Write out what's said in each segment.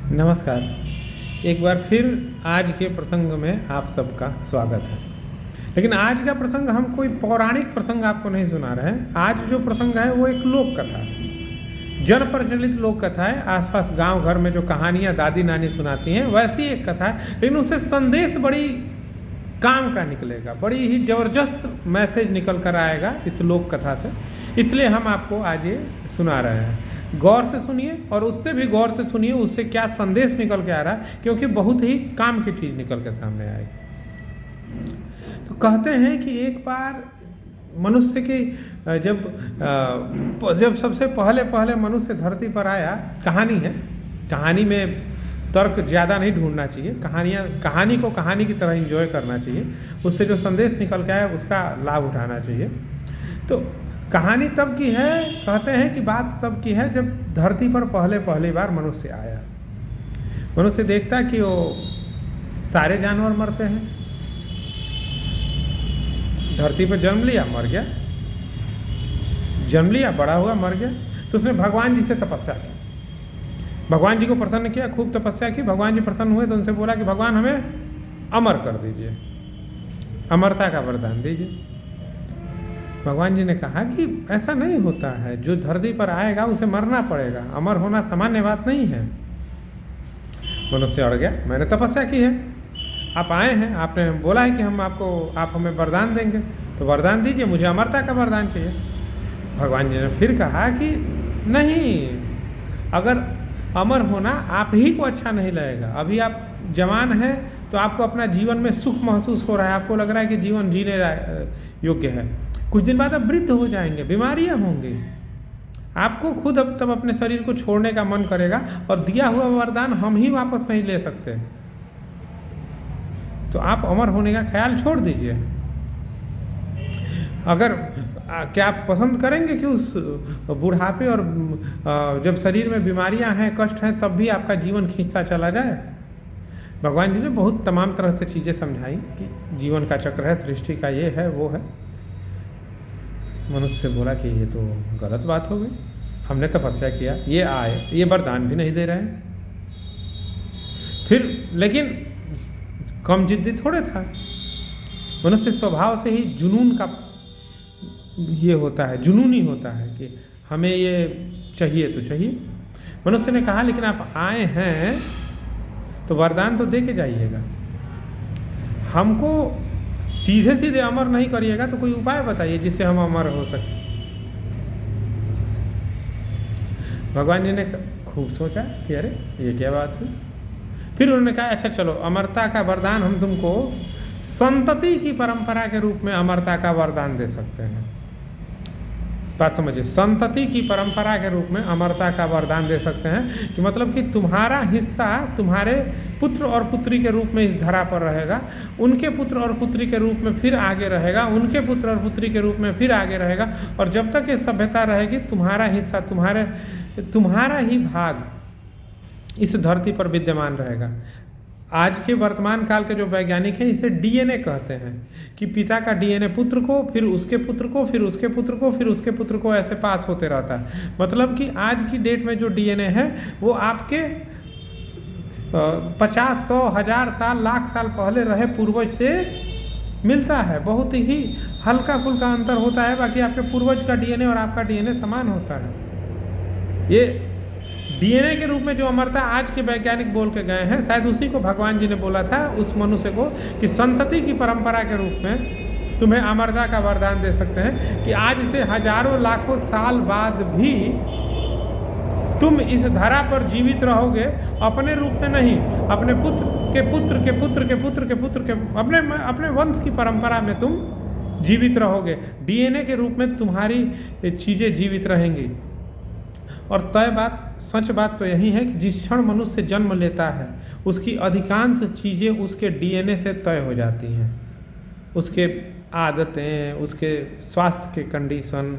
नमस्कार। एक बार फिर आज के प्रसंग में आप सबका स्वागत है। लेकिन आज का प्रसंग हम कोई पौराणिक प्रसंग आपको नहीं सुना रहे हैं। आज जो प्रसंग है वो एक लोक कथा है, जन प्रचलित लोक कथा है। आसपास गांव घर में जो कहानियां दादी नानी सुनाती हैं वैसी एक कथा है, लेकिन उससे संदेश बड़ी काम का निकलेगा, बड़ी ही ज़बरदस्त मैसेज निकल कर आएगा इस लोक कथा से। इसलिए हम आपको आज ये सुना रहे हैं। गौर से सुनिए और उससे भी गौर से सुनिए उससे क्या संदेश निकल के आ रहा है, क्योंकि बहुत ही काम की चीज़ निकल के सामने आएगी। तो कहते हैं कि एक बार मनुष्य की जब सबसे पहले मनुष्य धरती पर आया, कहानी है, कहानी में तर्क ज़्यादा नहीं ढूंढना चाहिए, कहानी को कहानी की तरह एंजॉय करना चाहिए, उससे जो संदेश निकल के आया उसका लाभ उठाना चाहिए। तो कहानी तब की है, कहते हैं कि बात तब की है जब धरती पर पहली बार मनुष्य आया। मनुष्य देखता कि वो सारे जानवर मरते हैं, धरती पर जन्म लिया मर गया, जन्म लिया बड़ा हुआ मर गया। तो उसने भगवान जी से तपस्या की, भगवान जी को प्रसन्न किया, खूब तपस्या की। भगवान जी प्रसन्न हुए तो उनसे बोला कि भगवान हमें अमर कर दीजिए, अमरता का वरदान दीजिए। भगवान जी ने कहा कि ऐसा नहीं होता है, जो धरती पर आएगा उसे मरना पड़ेगा, अमर होना सामान्य बात नहीं है। मनुष्य अड़ गया, मैंने तपस्या की है, आप आए हैं, आपने बोला है कि आप हमें वरदान देंगे, तो वरदान दीजिए, मुझे अमरता का वरदान चाहिए। भगवान जी ने फिर कहा कि नहीं, अगर अमर होना आप ही को अच्छा नहीं लगेगा, अभी आप जवान हैं तो आपको अपना जीवन में सुख महसूस हो रहा है, आपको लग रहा है कि जीवन जीने योग्य है। कुछ दिन बाद आप वृद्ध हो जाएंगे, बीमारियां होंगी, आपको खुद अब तब अपने शरीर को छोड़ने का मन करेगा, और दिया हुआ वरदान हम ही वापस नहीं ले सकते, तो आप अमर होने का ख्याल छोड़ दीजिए। अगर क्या आप पसंद करेंगे कि उस बुढ़ापे और जब शरीर में बीमारियां हैं, कष्ट हैं, तब भी आपका जीवन खींचता चला जाए? भगवान जी ने बहुत तमाम तरह से चीज़ें समझाई कि जीवन का चक्र है, सृष्टि का ये है वो है। मनुष्य से बोला कि ये तो गलत बात हो गई, हमने तपस्या किया, ये आए, ये वरदान भी नहीं दे रहे हैं। फिर लेकिन कम जिद्दी थोड़े था, मनुष्य स्वभाव से ही जुनून का ये होता है, जुनूनी होता है कि हमें ये चाहिए तो चाहिए। मनुष्य ने कहा लेकिन आप आए हैं तो वरदान तो दे के जाइएगा, हमको सीधे सीधे अमर नहीं करिएगा, तो कोई उपाय बताइए जिससे हम अमर हो सके। भगवान जी ने खूब सोचा कि अरे ये क्या बात हुई। फिर उन्होंने कहा अच्छा चलो, अमरता का वरदान हम तुमको संतति की परंपरा के रूप में अमरता का वरदान दे सकते हैं। बात समझिए, संतति की परंपरा के रूप में अमरता का वरदान दे सकते हैं कि मतलब कि तुम्हारा हिस्सा तुम्हारे पुत्र और पुत्री के रूप में इस धरा पर रहेगा, उनके पुत्र और पुत्री के रूप में फिर आगे रहेगा, उनके पुत्र और पुत्री के रूप में फिर आगे रहेगा, और जब तक ये सभ्यता रहेगी तुम्हारा हिस्सा, तुम्हारा ही भाग इस धरती पर विद्यमान रहेगा। आज के वर्तमान काल के जो वैज्ञानिक हैं इसे डीएनए कहते हैं, कि पिता का डीएनए पुत्र को, फिर उसके पुत्र को, फिर उसके पुत्र को, फिर उसके पुत्र को, ऐसे पास होते रहता है। मतलब कि आज की डेट में जो डीएनए है वो आपके 50, 100, 1000 साल, लाख साल पहले रहे पूर्वज से मिलता है। बहुत ही हल्का फुल्का अंतर होता है, बाकी आपके पूर्वज का डीएनए और आपका डीएनए समान होता है। ये डीएनए के रूप में जो अमरता आज के वैज्ञानिक बोल के गए हैं, शायद उसी को भगवान जी ने बोला था उस मनुष्य को कि संतति की परंपरा के रूप में तुम्हें अमरता का वरदान दे सकते हैं, कि आज से हजारों लाखों साल बाद भी तुम इस धरा पर जीवित रहोगे, अपने रूप में नहीं, अपने पुत्र के पुत्र के पुत्र के पुत्र के पुत्र के अपने वंश की परंपरा में तुम जीवित रहोगे। डीएनए के रूप में तुम्हारी चीज़ें जीवित रहेंगी। और तय बात, सच बात तो यही है कि जिस क्षण मनुष्य जन्म लेता है उसकी अधिकांश चीज़ें उसके डीएनए से तय हो जाती हैं। उसके आदतें, उसके स्वास्थ्य के कंडीशन,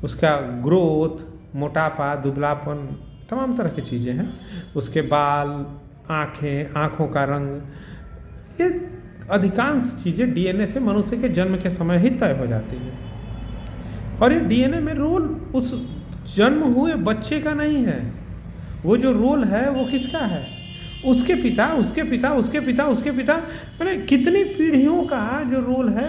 उसका ग्रोथ, मोटापा, दुबलापन, तमाम तरह की चीज़ें हैं, उसके बाल, आँखें, आँखों का रंग, ये अधिकांश चीज़ें डीएनए से मनुष्य के जन्म के समय ही तय हो जाती हैं। और ये डीएनए में रोल उस जन्म हुए बच्चे का नहीं है, वो जो रोल है वो किसका है? उसके पिता, उसके पिता, उसके पिता, उसके पिता, मैंने कितनी पीढ़ियों का जो रोल है,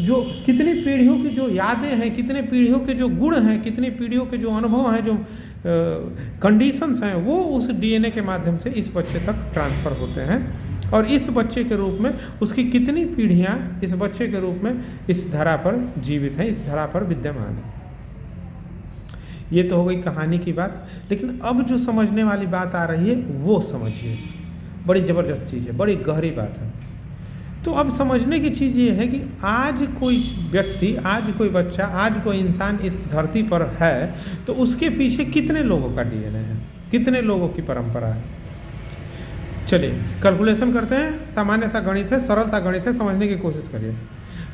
जो कितनी पीढ़ियों की जो यादें हैं, कितने पीढ़ियों के जो गुण हैं, कितनी पीढ़ियों के जो अनुभव हैं, जो कंडीशंस हैं, वो उस डीएनए के माध्यम से इस बच्चे तक ट्रांसफ़र होते हैं। और इस बच्चे के रूप में उसकी कितनी पीढ़ियाँ इस बच्चे के रूप में इस धरा पर जीवित हैं, इस धरा पर विद्यमान हैं। ये तो हो गई कहानी की बात। लेकिन अब जो समझने वाली बात आ रही है वो समझिए, बड़ी ज़बरदस्त चीज़ है, बड़ी गहरी बात है। तो अब समझने की चीज़ ये है कि आज कोई व्यक्ति, आज कोई बच्चा, आज कोई इंसान इस धरती पर है, तो उसके पीछे कितने लोगों का डीएनए है, कितने लोगों की परंपरा है। चलिए कैलकुलेशन करते हैं। सामान्य सा गणित है, सरल सा गणित है, समझने की कोशिश करिए।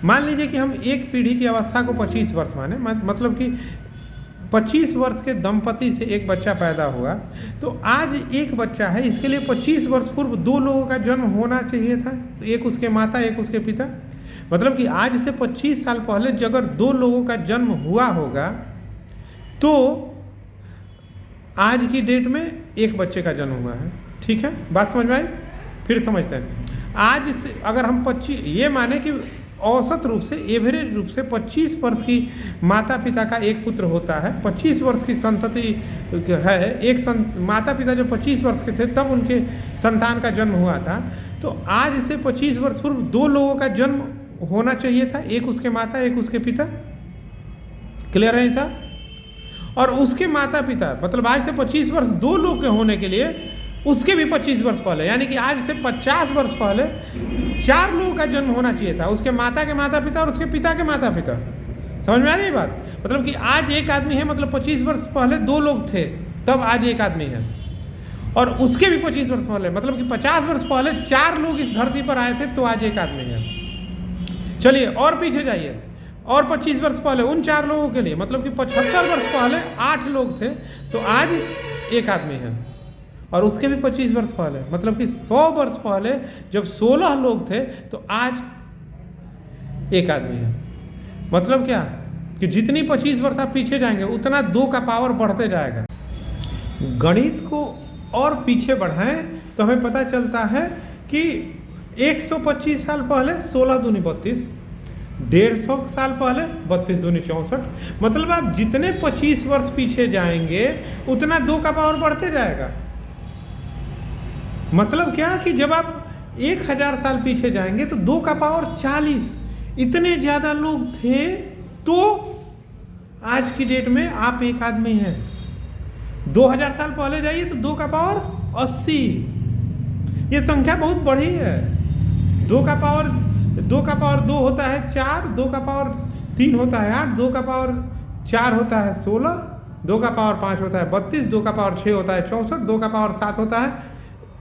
मान लीजिए कि हम एक पीढ़ी की अवस्था को 25 वर्ष माने, मतलब कि 25 वर्ष के दंपति से एक बच्चा पैदा हुआ, तो आज एक बच्चा है, इसके लिए 25 वर्ष पूर्व 2 लोगों का जन्म होना चाहिए था, एक उसके माता, एक उसके पिता। मतलब कि आज से 25 साल पहले अगर 2 लोगों का जन्म हुआ होगा, तो आज की डेट में एक बच्चे का जन्म हुआ है। ठीक है, बात समझ में आई? फिर समझते हैं। आज से अगर हम 25, ये माने कि औसत रूप से, एवरेज रूप से 25 वर्ष की माता पिता का एक पुत्र होता है, 25 वर्ष की संतति है, एक माता पिता जो 25 वर्ष के थे तब उनके संतान का जन्म हुआ था, तो आज से 25 वर्ष पूर्व 2 लोगों का जन्म होना चाहिए था, एक उसके माता, एक उसके पिता। क्लियर है ऐसा? और उसके माता पिता, मतलब आज से 25 वर्ष 2 लोग के होने के लिए उसके भी 25 वर्ष पहले, यानी कि आज से 50 वर्ष पहले 4 लोगों का जन्म होना चाहिए था, उसके माता के माता पिता और उसके पिता के माता पिता। समझ में आ रही है बात? मतलब कि आज एक आदमी है, मतलब 25 वर्ष पहले 2 लोग थे, तब आज एक आदमी है, और उसके भी 25 वर्ष पहले, मतलब कि 50 वर्ष पहले 4 लोग इस धरती पर आए थे, तो आज एक आदमी है। चलिए और पीछे जाइए, और 25 वर्ष पहले उन 4 लोगों के लिए, मतलब कि 75 वर्ष पहले 8 लोग थे, तो आज एक आदमी है। और उसके भी 25 वर्ष पहले, मतलब कि 100 वर्ष पहले जब 16 लोग थे, तो आज एक आदमी है। मतलब क्या कि जितनी 25 वर्ष आप पीछे जाएंगे उतना 2 का पावर बढ़ते जाएगा। गणित को और पीछे बढ़ाएं तो हमें पता चलता है कि 125 साल पहले 16 दूनी 32, 150 साल पहले 32 दूनी 64, मतलब आप जितने 25 वर्ष पीछे जाएंगे उतना 2 का पावर बढ़ते जाएगा। मतलब क्या कि जब आप 1000 साल पीछे जाएंगे तो 2 का पावर 40, इतने ज़्यादा लोग थे, तो आज की डेट में आप एक आदमी हैं। 2000 साल पहले जाइए तो 2 का पावर 80, ये संख्या बहुत बड़ी है। 2 का पावर 2 होता है 4, 2 का पावर 3 होता है 8, 2 का पावर 4 होता है 16, 2 का पावर 5 होता है 32, 2 का पावर 6 होता है 64, 2 का पावर 7 होता है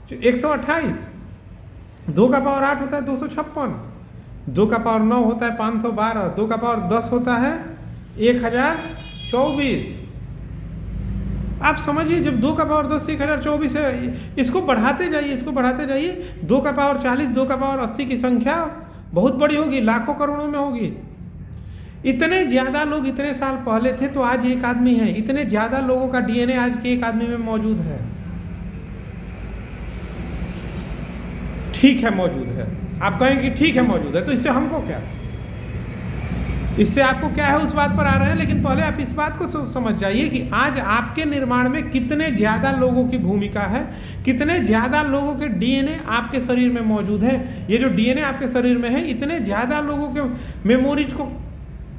128, 2 का पावर 8 होता है 256, 2 का पावर 9 होता है 512, 2 का पावर 10 होता है 1024। आप समझिए, जब 2 का पावर 10 से 1024 है, इसको बढ़ाते जाइए, इसको बढ़ाते जाइए, 2 का पावर 40, 2 का पावर 80 की संख्या बहुत बड़ी होगी, लाखों करोड़ों में होगी। इतने ज़्यादा लोग इतने साल पहले थे, तो आज एक आदमी है। इतने ज़्यादा लोगों का डीएनए आज के एक आदमी में मौजूद है। ठीक है मौजूद है, आप कहेंगे ठीक है मौजूद है, तो इससे हमको क्या, इससे आपको क्या है, उस बात पर आ रहे हैं। लेकिन पहले आप इस बात को समझ जाइए कि आज आपके निर्माण में कितने ज़्यादा लोगों की भूमिका है, कितने ज़्यादा लोगों के डीएनए आपके शरीर में मौजूद है। ये जो डीएनए आपके शरीर में है, इतने ज़्यादा लोगों के मेमोरीज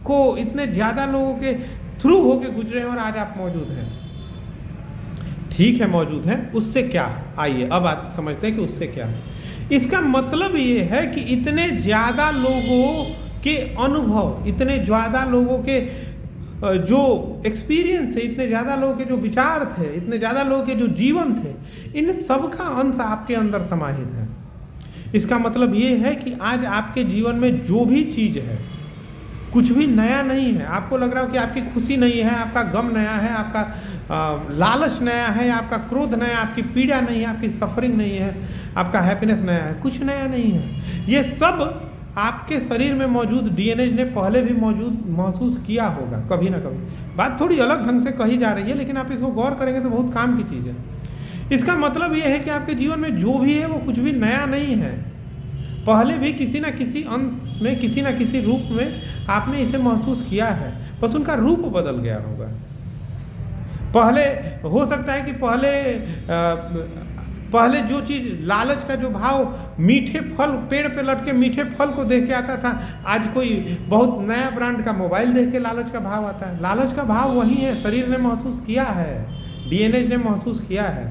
को इतने ज़्यादा लोगों के थ्रू होके गुजरे हैं, और आज आप मौजूद हैं। ठीक है मौजूद हैं, उससे क्या, आइए अब आप समझते हैं कि उससे क्या। इसका मतलब ये है कि इतने ज़्यादा लोगों के अनुभव, इतने ज़्यादा लोगों के जो एक्सपीरियंस थे, इतने ज़्यादा लोगों के जो विचार थे, इतने ज़्यादा लोगों के जो जीवन थे, इन सब का अंश आपके अंदर समाहित है। इसका मतलब ये है कि आज आपके जीवन में जो भी चीज़ है, कुछ भी नया नहीं है। आपको लग रहा हो कि आपकी खुशी नहीं है, आपका गम नया है, आपका लालच नया है, आपका क्रोध नया, आपकी पीड़ा नहीं है, आपकी सफरिंग नहीं है, आपका हैप्पीनेस नया है, कुछ नया नहीं है। ये सब आपके शरीर में मौजूद डीएनए ने पहले भी महसूस किया होगा कभी ना कभी। बात थोड़ी अलग ढंग से कही जा रही है, लेकिन आप इसको गौर करेंगे तो बहुत काम की चीज़ है। इसका मतलब ये है कि आपके जीवन में जो भी है वो कुछ भी नया नहीं है। पहले भी किसी ना किसी अंश में, किसी ना किसी रूप में आपने इसे महसूस किया है, बस उनका रूप बदल गया होगा। पहले हो सकता है कि पहले जो चीज़, लालच का जो भाव, मीठे फल, पेड़ पे लटके मीठे फल को देख के आता था, आज कोई बहुत नया ब्रांड का मोबाइल देख के लालच का भाव आता है। लालच का भाव वही है, शरीर ने महसूस किया है, डीएनए ने महसूस किया है।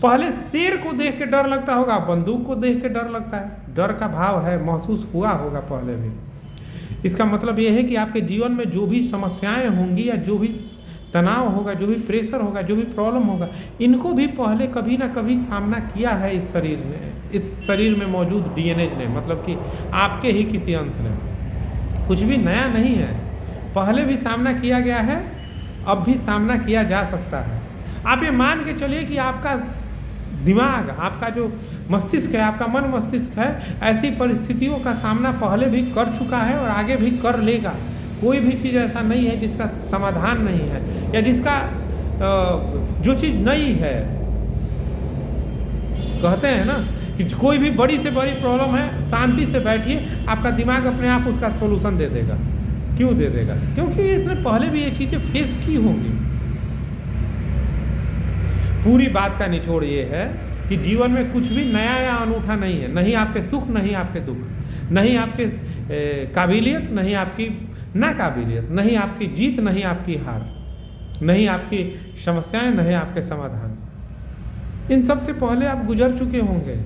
पहले शेर को देख के डर लगता होगा, बंदूक को देख के डर लगता है, डर का भाव है, महसूस हुआ होगा पहले भी। इसका मतलब ये है कि आपके जीवन में जो भी समस्याएं होंगी या जो भी तनाव होगा, जो भी प्रेशर होगा, जो भी प्रॉब्लम होगा, इनको भी पहले कभी ना कभी सामना किया है इस शरीर में मौजूद डीएनए ने, मतलब कि आपके ही किसी अंश ने। कुछ भी नया नहीं है, पहले भी सामना किया गया है, अब भी सामना किया जा सकता है। आप ये मान के चलिए कि आपका दिमाग, आपका जो मस्तिष्क है, आपका मन मस्तिष्क है, ऐसी परिस्थितियों का सामना पहले भी कर चुका है और आगे भी कर लेगा। कोई भी चीज़ ऐसा नहीं है जिसका समाधान नहीं है, या जिसका जो चीज़ नहीं है, कहते हैं ना कि कोई भी बड़ी से बड़ी प्रॉब्लम है, शांति से बैठिए, आपका दिमाग अपने आप उसका सोल्यूशन दे देगा। क्यों दे देगा? क्योंकि इसने पहले भी ये चीज़ें फेस की होंगी। पूरी बात का निचोड़ ये है कि जीवन में कुछ भी नया या अनूठा नहीं है। नहीं आपके सुख, नहीं आपके दुख, नहीं आपके काबिलियत, नहीं आपकी नाकाबिलियत, नहीं आपकी जीत, नहीं आपकी हार, नहीं आपकी समस्याएं, नहीं आपके समाधान। इन सब से पहले आप गुजर चुके होंगे।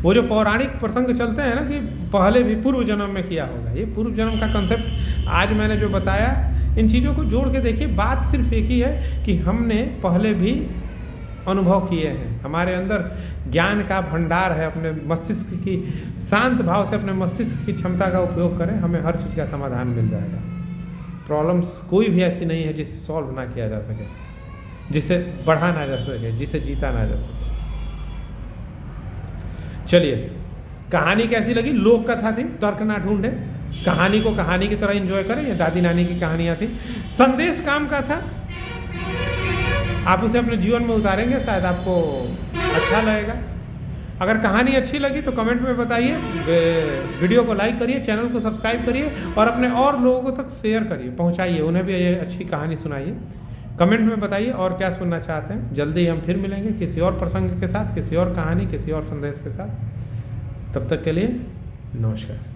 वो जो पौराणिक प्रसंग चलते हैं ना कि पहले भी पूर्व जन्म में किया होगा, ये पूर्व जन्म का कंसेप्ट आज मैंने जो बताया, इन चीज़ों को जोड़ के देखिए। बात सिर्फ एक ही है कि हमने पहले भी अनुभव किए हैं, हमारे अंदर ज्ञान का भंडार है। अपने मस्तिष्क की शांत भाव से अपने मस्तिष्क की क्षमता का उपयोग करें, हमें हर चीज़ का समाधान मिल जाएगा। प्रॉब्लम्स कोई भी ऐसी नहीं है जिसे सॉल्व ना किया जा सके, जिसे बढ़ा ना जा सके, जिसे जीता ना जा सके। चलिए, कहानी कैसी लगी? लोक कथा थी, तर्क ना ढूंढे, कहानी को कहानी की तरह एंजॉय करें। ये दादी नानी की कहानियाँ थी, संदेश काम का था। आप उसे अपने जीवन में उतारेंगे, शायद आपको अच्छा लगेगा। अगर कहानी अच्छी लगी तो कमेंट में बताइए, वीडियो को लाइक करिए, चैनल को सब्सक्राइब करिए और अपने और लोगों तक शेयर करिए, पहुंचाइए, उन्हें भी ये अच्छी कहानी सुनाइए। कमेंट में बताइए और क्या सुनना चाहते हैं। जल्दी हम फिर मिलेंगे किसी और प्रसंग के साथ, किसी और कहानी, किसी और संदेश के साथ। तब तक के लिए नमस्कार।